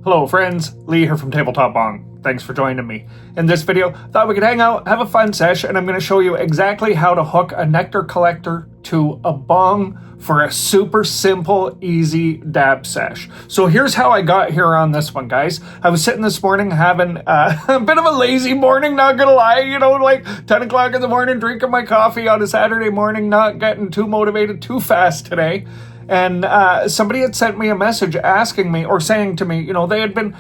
Hello friends, Lee here from TableTop Bong. Thanks for joining me. In this video, thought we could hang out, have a fun sesh, and I'm going to show you exactly how to hook a nectar collector to a bong for a super simple, easy dab sesh. So here's how I got here on this one, guys. I was sitting this morning having a bit of a lazy morning, not gonna lie, like 10 o'clock in the morning, drinking my coffee on a Saturday morning, not getting too motivated too fast today. And somebody had sent me a message asking me or saying to me, they had been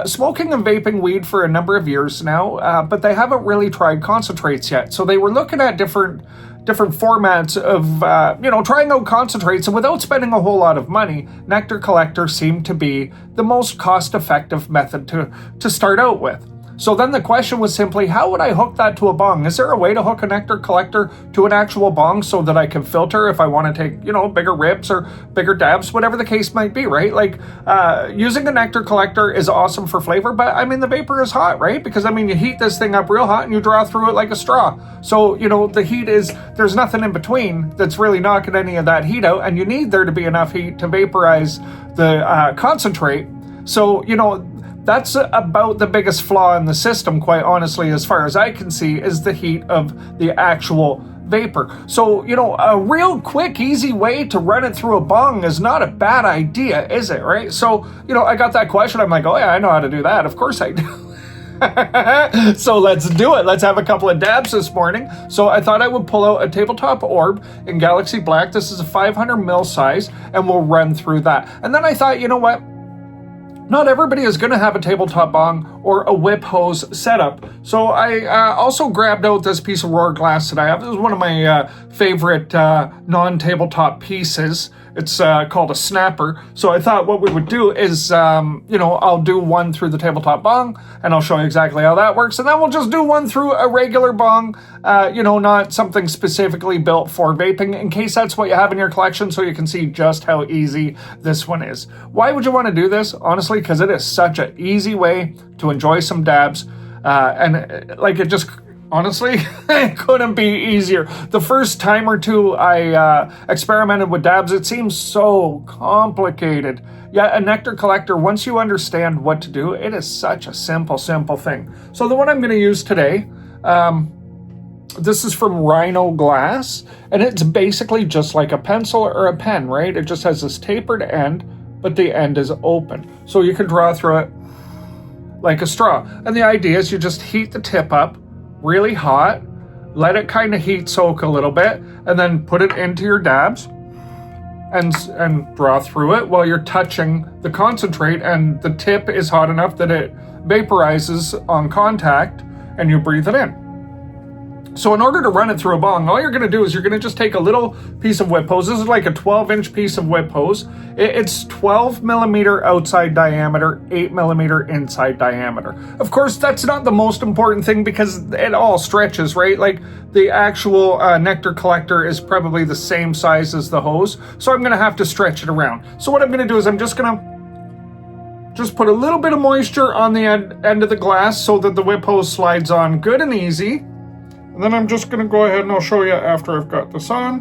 smoking and vaping weed for a number of years now, but they haven't really tried concentrates yet. So they were looking at different formats of, trying out concentrates, and without spending a whole lot of money, Nectar Collector seemed to be the most cost-effective method to start out with. So then the question was simply, how would I hook that to a bong? Is there a way to hook a Nectar Collector to an actual bong so that I can filter if I want to take, bigger rips or bigger dabs, whatever the case might be, right? Like, using a Nectar Collector is awesome for flavor, but the vapor is hot, right? Because you heat this thing up real hot and you draw through it like a straw. So, the heat there's nothing in between that's really knocking any of that heat out, and you need there to be enough heat to vaporize the concentrate. So, that's about the biggest flaw in the system, quite honestly, as far as I can see, is the heat of the actual vapor. So, a real quick, easy way to run it through a bong is not a bad idea, is it, right? So, I got that question. I'm like, oh yeah, I know how to do that. Of course I do. So let's do it. Let's have a couple of dabs this morning. So I thought I would pull out a tabletop orb in Galaxy Black. This is a 500 ml size, and we'll run through that. And then I thought, you know what? Not everybody is going to have a tabletop bong or a whip hose setup. So I also grabbed out this piece of Roar glass that I have. This is one of my favorite non-tabletop pieces. It's called a snapper. So I thought what we would do is, I'll do one through the tabletop bong, and I'll show you exactly how that works. And then we'll just do one through a regular bong, not something specifically built for vaping, in case that's what you have in your collection, so you can see just how easy this one is. Why would you want to do this? Honestly, because it is such an easy way to enjoy some dabs. Honestly, it couldn't be easier. The first time or two I experimented with dabs, it seems so complicated. Yeah, a Nectar Collector, once you understand what to do, it is such a simple thing. So the one I'm going to use today, this is from Rhino Glass, and it's basically just like a pencil or a pen, right? It just has this tapered end, but the end is open. So you can draw through it like a straw. And the idea is you just heat the tip up really hot, let it kind of heat soak a little bit, and then put it into your dabs and draw through it while you're touching the concentrate, and the tip is hot enough that it vaporizes on contact and you breathe it in. So in order to run it through a bong, all you're going to do is you're going to just take a little piece of whip hose. This is like a 12-inch piece of whip hose. It's 12 millimeter outside diameter, 8 millimeter inside diameter. Of course, that's not the most important thing because it all stretches, right? Like the actual Nectar Collector is probably the same size as the hose. So I'm going to have to stretch it around. So what I'm going to do is I'm just going to put a little bit of moisture on the end of the glass so that the whip hose slides on good and easy. And then I'm just going to go ahead and I'll show you after I've got this on.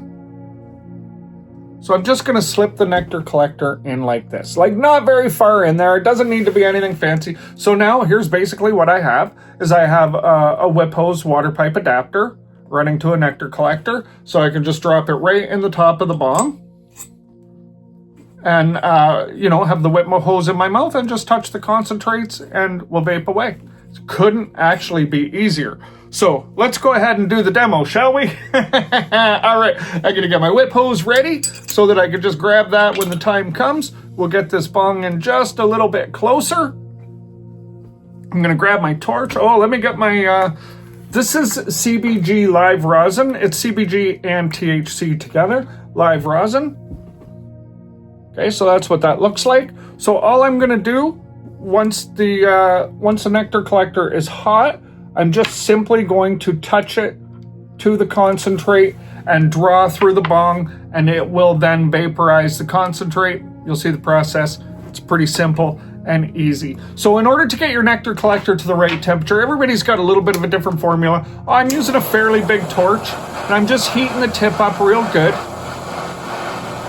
So I'm just going to slip the Nectar Collector in like this. Like not very far in there. It doesn't need to be anything fancy. So now here's basically what I have. I have a whip hose water pipe adapter running to a Nectar Collector. So I can just drop it right in the top of the bong. And, have the whip hose in my mouth and just touch the concentrates and we'll vape away. Couldn't actually be easier. So let's go ahead and do the demo, shall we? All right, I'm gonna get my whip hose ready so that I can just grab that when the time comes. We'll get this bong in just a little bit closer. I'm gonna grab my torch. Oh, let me get my, this is CBG live rosin. It's CBG and THC together, live rosin. Okay, so that's what that looks like. So all I'm gonna do, once the Nectar Collector is hot, I'm just simply going to touch it to the concentrate and draw through the bong, and it will then vaporize the concentrate. You'll see the process. It's pretty simple and easy. So in order to get your Nectar Collector to the right temperature, everybody's got a little bit of a different formula. I'm using a fairly big torch, and I'm just heating the tip up real good.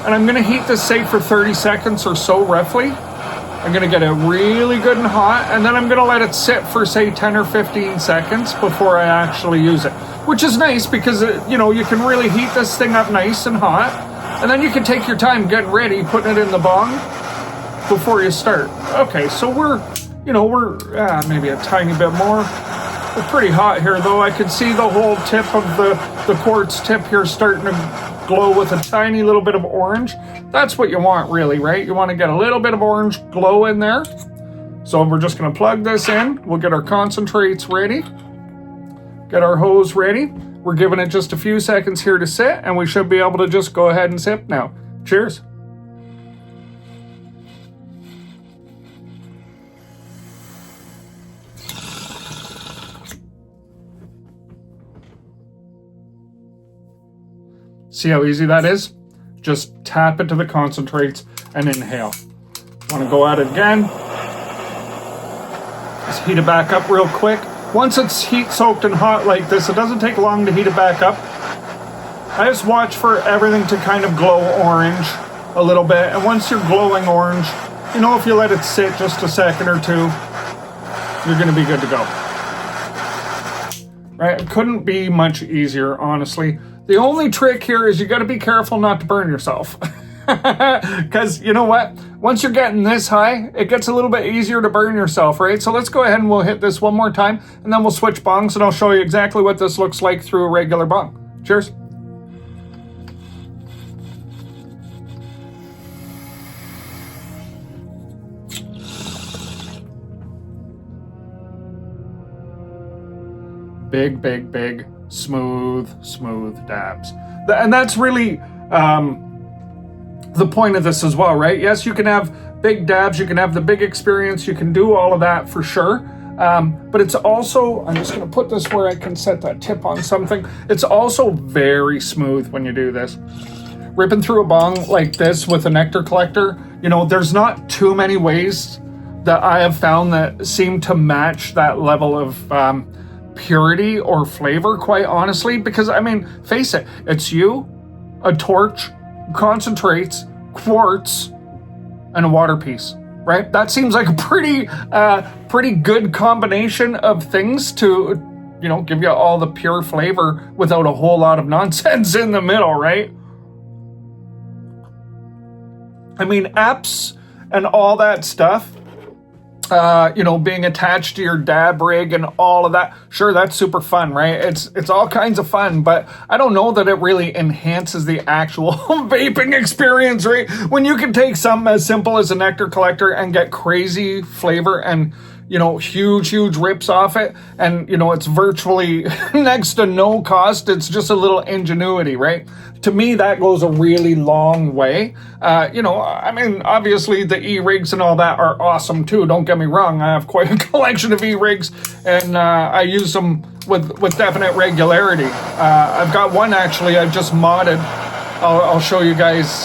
And I'm going to heat this, say, for 30 seconds or so, roughly. I'm gonna get it really good and hot, and then I'm gonna let it sit for say 10 or 15 seconds before I actually use it. Which is nice because, you know, you can really heat this thing up nice and hot, and then you can take your time getting ready, putting it in the bong before you start. Okay, so we're maybe a tiny bit more. We're pretty hot here though. I can see the whole tip of the quartz tip here starting to glow with a tiny little bit of orange. That's what you want really, right? You want to get a little bit of orange glow in there. So we're just going to plug this in. We'll get our concentrates ready. Get our hose ready. We're giving it just a few seconds here to sit, and we should be able to just go ahead and sip now. Cheers. See how easy that is? Just tap it to the concentrates and inhale. Want to go at it again? Just heat it back up real quick. Once it's heat soaked and hot like this, it doesn't take long to heat it back up. I just watch for everything to kind of glow orange a little bit. And once you're glowing orange, you know, if you let it sit just a second or two, you're going to be good to go. Right? It couldn't be much easier, honestly. The only trick here is you got to be careful not to burn yourself. Because you know what? Once you're getting this high, it gets a little bit easier to burn yourself, right? So let's go ahead and we'll hit this one more time, and then we'll switch bongs, and I'll show you exactly what this looks like through a regular bong. Cheers. Big, big, big, smooth dabs. And that's really the point of this as well, right? Yes, you can have big dabs, you can have the big experience, you can do all of that for sure. But it's also, I'm just going to put this where I can set that tip on something. It's also very smooth when you do this. Ripping through a bong like this with a nectar collector, you know, there's not too many ways that I have found that seem to match that level of purity or flavor, quite honestly, because I mean, face it, it's you, a torch, concentrates, quartz, and a water piece, right? That seems like a pretty good combination of things to, you know, give you all the pure flavor without a whole lot of nonsense in the middle, right? I mean, apps and all that stuff, you know, being attached to your dab rig and all of that. Sure, that's super fun, right? It's all kinds of fun, but I don't know that it really enhances the actual vaping experience, right? When you can take something as simple as a nectar collector and get crazy flavor and, you know, huge rips off it, and, you know, it's virtually next to no cost. It's just a little ingenuity, right? To me, that goes a really long way. You know, I mean, obviously the e-rigs and all that are awesome too. Don't get me wrong. I have quite a collection of e-rigs, and I use them with definite regularity. I've got one actually I've just modded. I'll show you guys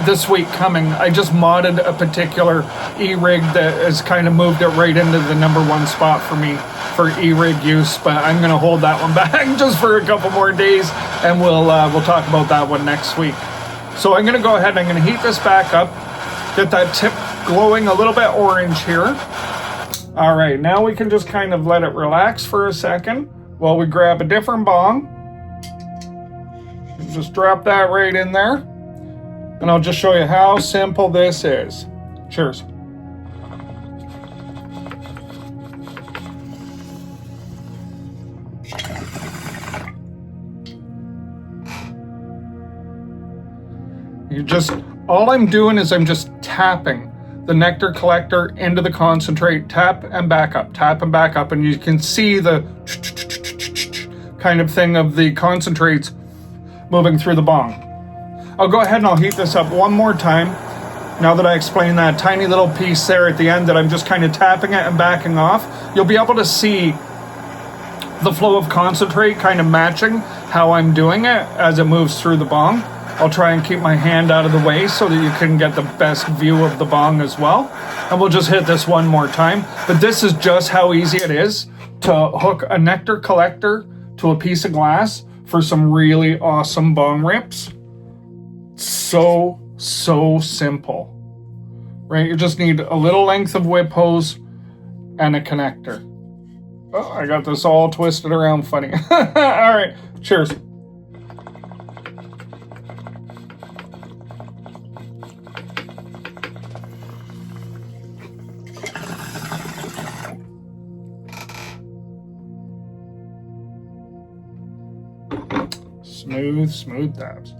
this week coming. I just modded a particular e-rig that has kind of moved it right into the #1 spot for me for e-rig use, but I'm going to hold that one back just for a couple more days, and we'll talk about that one next week. So I'm going to go ahead and I'm going to heat this back up, get that tip glowing a little bit orange here. All right, now we can just kind of let it relax for a second while we grab a different bong. Just drop that right in there, and I'll just show you how simple this is. Cheers. All I'm doing is I'm just tapping the nectar collector into the concentrate, tap and back up, and you can see the kind of thing of the concentrates moving through the bong. I'll go ahead and I'll heat this up one more time. Now that I explained that tiny little piece there at the end that I'm just kind of tapping it and backing off, you'll be able to see the flow of concentrate kind of matching how I'm doing it as it moves through the bong. I'll try and keep my hand out of the way so that you can get the best view of the bong as well. And we'll just hit this one more time. But this is just how easy it is to hook a nectar collector to a piece of glass for some really awesome bong rips. So simple. right? You just need a little length of whip hose and a connector. Oh, I got this all twisted around funny. All right, cheers. Smooth dabs.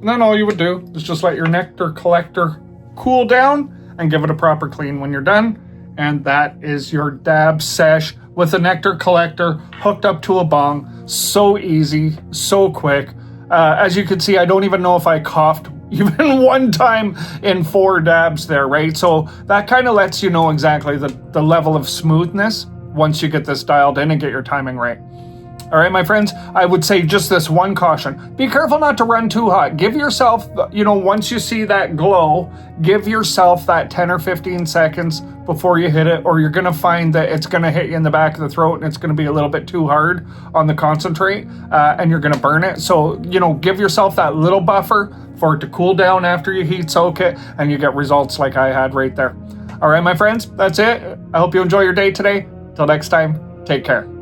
And then all you would do is just let your nectar collector cool down and give it a proper clean when you're done. And that is your dab sesh with a nectar collector hooked up to a bong. So easy, so quick. As you can see, I don't even know if I coughed even one time in 4 dabs there, right? So that kind of lets you know exactly the level of smoothness once you get this dialed in and get your timing right. All right, my friends, I would say just this one caution. Be careful not to run too hot. Give yourself, once you see that glow, give yourself that 10 or 15 seconds before you hit it, or you're going to find that it's going to hit you in the back of the throat and it's going to be a little bit too hard on the concentrate, and you're going to burn it. So, give yourself that little buffer for it to cool down after you heat soak it, and you get results like I had right there. All right, my friends, that's it. I hope you enjoy your day today. Till next time, take care.